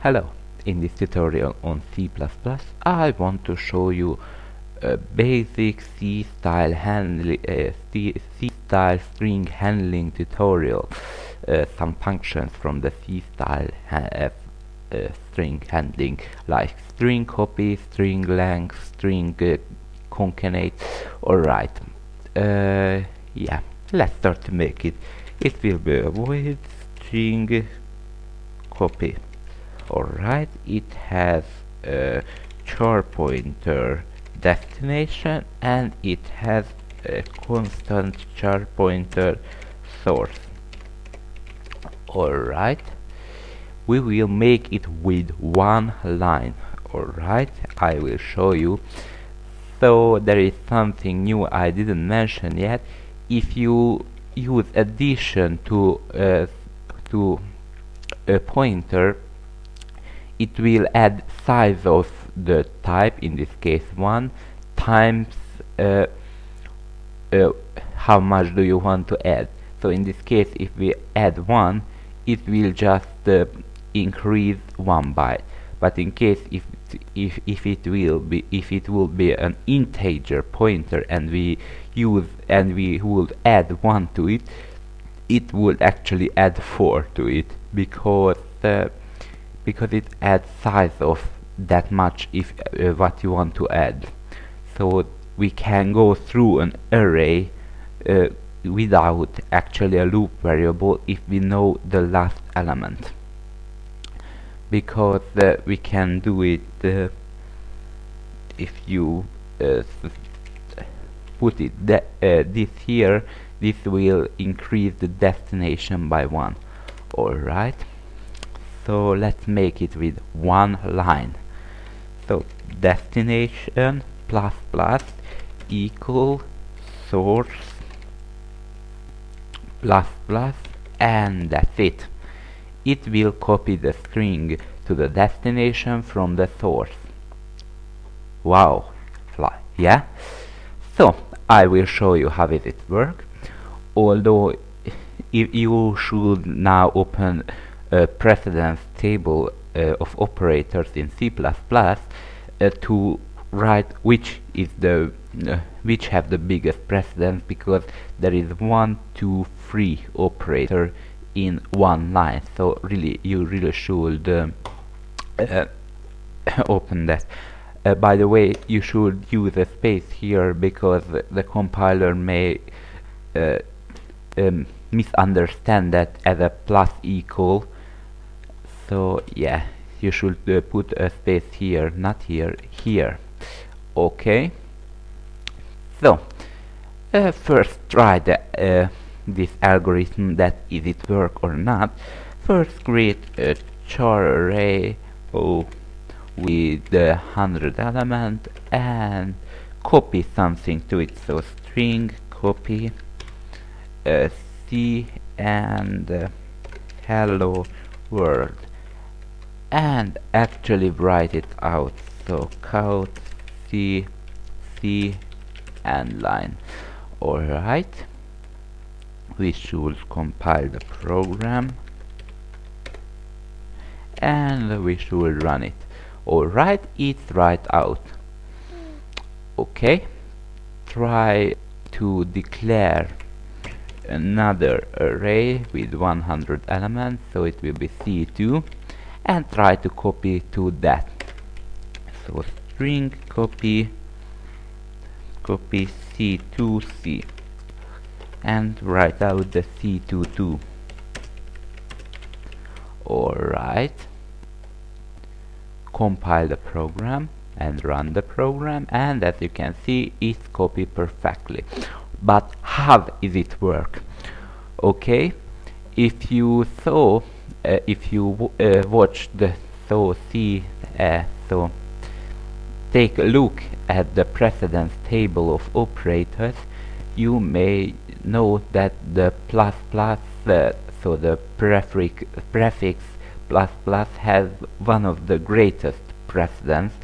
Hello, in this tutorial on C++, I want to show you a basic C-style string handling tutorial. Some functions from the C-style string handling, like string copy, string length, string concatenate. Alright, yeah, let's start to make it. It will be a void string copy. Alright, it has a char pointer destination and it has a constant char pointer source. Alright, we will make it with one line. Alright, I will show you. So there is something new I didn't mention yet. If you use addition to a pointer, it will add size of the type, in this case 1, times how much do you want to add. So in this case, if we add 1, it will just increase 1 byte. But in case if it will be an integer pointer and we would add 1 to it, it would actually add 4 to it, because it adds size of that much if what you want to add. So we can go through an array without actually a loop variable if we know the last element, because we can do it if you put it this here. This will increase the destination by 1. Alright, so let's make it with one line. So destination plus plus equal source plus plus, and that's it. It will copy the string to the destination from the source. Wow, yeah. So I will show you how does it work. Although if you should now open a precedence table of operators in C++ to write which have the biggest precedence, because there is 1, 2, 3 operator in one line. So really, you really should open that. By the way, you should use a space here, because the compiler may misunderstand that as a plus equal. So yeah, you should put a space here, not here, here. Okay, so first try this algorithm, that is it work or not. First create a char array with 100 element and copy something to it. So string copy C and hello world, and actually write it out. So count C and line. Alright, we should compile the program and we should run it. Alright, it's right out. Okay, try to declare another array with 100 elements, so it will be C2, and try to copy to that. So string copy C2C and write out the C22. Alright, compile the program and run the program, and as you can see, it's copied perfectly. But how is it work? Okay, if you saw watched the so take a look at the precedence table of operators, you may know that the plus plus, so the prefix plus plus, has one of the greatest precedence,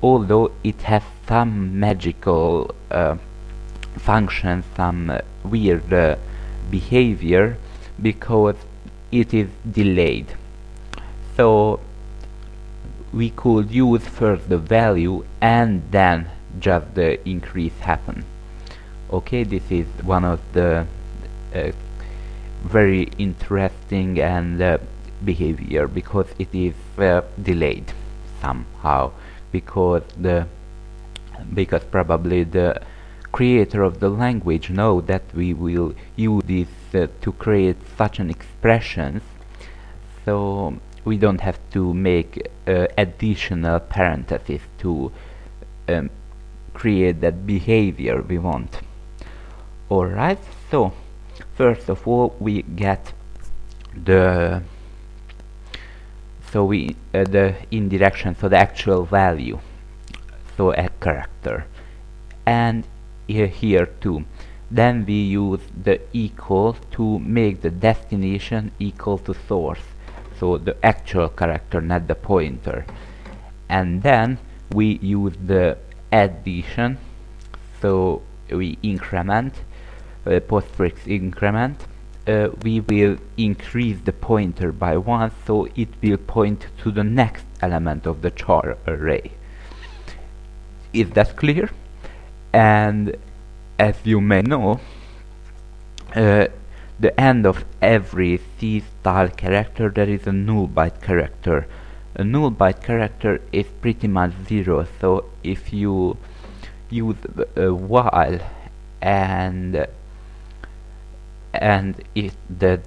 although it has some magical function, some weird behavior, because it is delayed. So we could use first the value and then just the increase happen. Okay, this is one of the very interesting and behavior, because it is delayed somehow, because probably the creator of the language know that we will use this to create such an expressions, so we don't have to make additional parentheses to create that behavior we want. Alright, so first of all we get the the indirection, so the actual value, so a character, and here too. Then we use the equal to make the destination equal to source, so the actual character, not the pointer. And then we use the addition, so we increment, postfix increment. We will increase the pointer by 1, so it will point to the next element of the char array. Is that clear? And as you may know, the end of every C style character there is a null byte character. A null byte character is pretty much 0, so if you use while and if there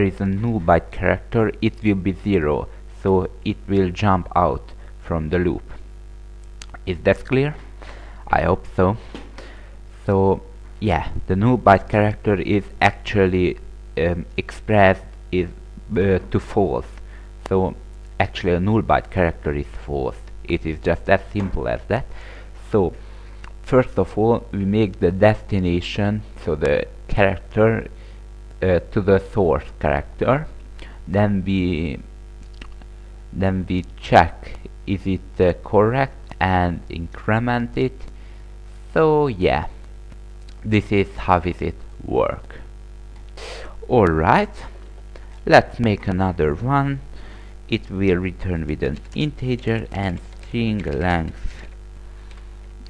is a null byte character, it will be 0, so it will jump out from the loop. Is that clear? I hope so. So yeah, the null byte character is actually expressed to false. So actually a null byte character is false. It is just as simple as that. So first of all we make the destination, so the character, to the source character. Then we check is it correct and increment it. So yeah, this is how is it work. Alright, let's make another one. It will return with an integer and string length.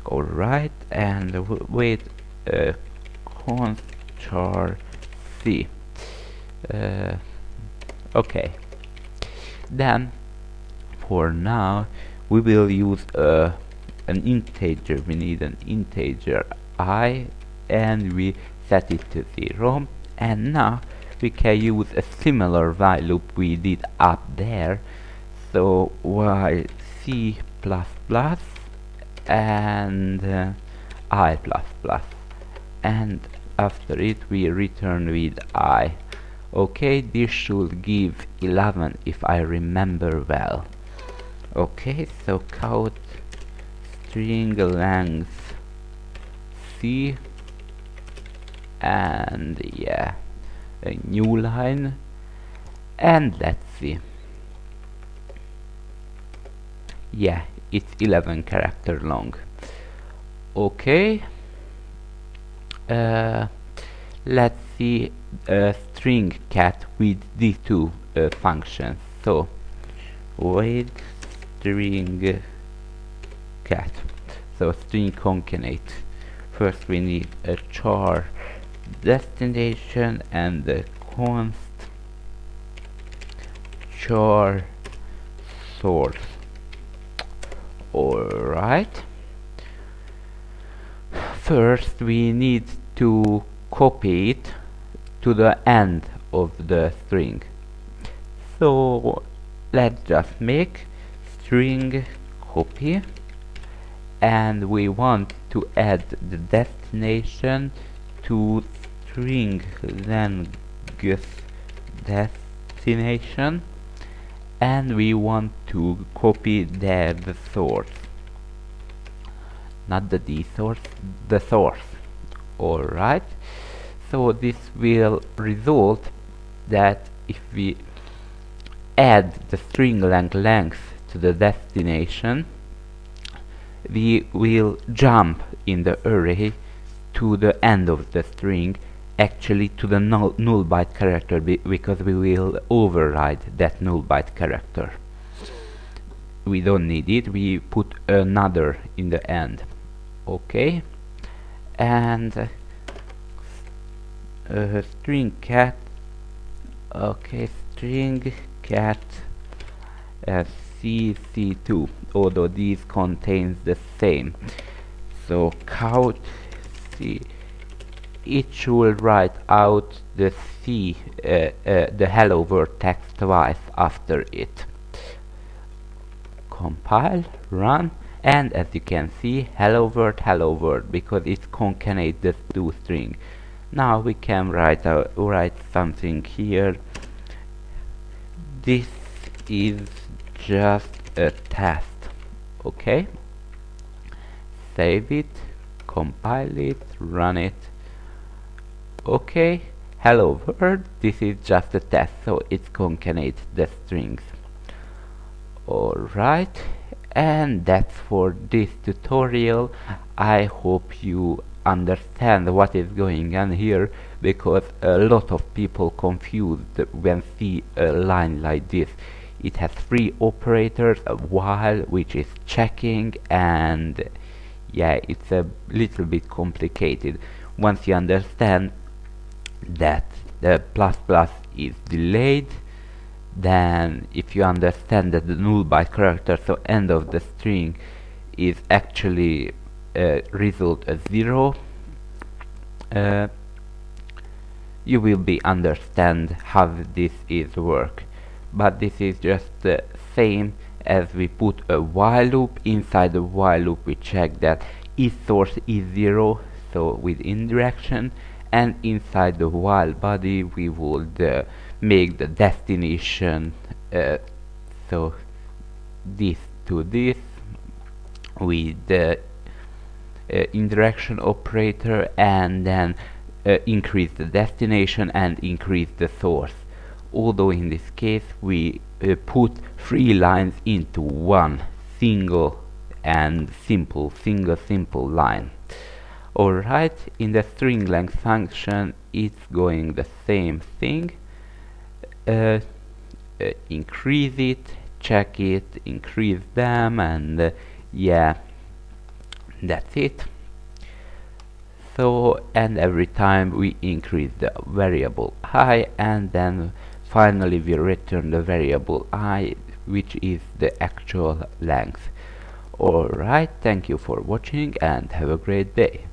Alright, and with const char c. Okay, then for now we will use an integer. We need an integer I, and we set it to 0. And now we can use a similar while loop we did up there. So while C++ and I++, and after it we return with I. Okay, this should give 11 if I remember well. Okay, so count string length C, and yeah, a new line, and let's see. Yeah, it's 11 character long. Okay, let's see string cat with these two functions. So with string cat, so string concatenate. First we need a char destination and the const char source. Alright, first we need to copy it to the end of the string. So let's just make string copy, and we want to add the destination to string length destination, and we want to copy the source, not the D source, the source. Alright, so this will result that if we add the string length to the destination, we will jump in the array to the end of the string, actually to the null byte character, because we will override that null byte character. we don't need it, we put another in the end. Okay, and string cat. Okay, string cat cc2, although these contains the same. So count c, it should write out the c, the hello world text twice after it. Compile, run, and as you can see, hello world, because it concatenates the two string. Now we can write something here. This is just a test. Okay, save it, compile it, run it. Okay, hello world, this is just a test, so it concatenates the strings. Alright, and that's for this tutorial. I hope you understand what is going on here, because a lot of people confused when see a line like this. It has three operators, a while, which is checking, and yeah, it's a little bit complicated. Once you understand that the plus plus is delayed, then if you understand that the null byte character, so end of the string, is actually result a 0, you will be understand how this is work. But this is just the same as we put a while loop. Inside the while loop we check that is source is 0, so with indirection, and inside the while body we would make the destination, so this to this with the indirection operator, and then increase the destination and increase the source. Although in this case we put 3 lines into one single simple line. Alright, in the string length function it's going the same thing. Increase it, check it, increase them, and yeah, that's it. So, and every time we increase the variable I, and then finally we return the variable I, which is the actual length. Alright, thank you for watching and have a great day.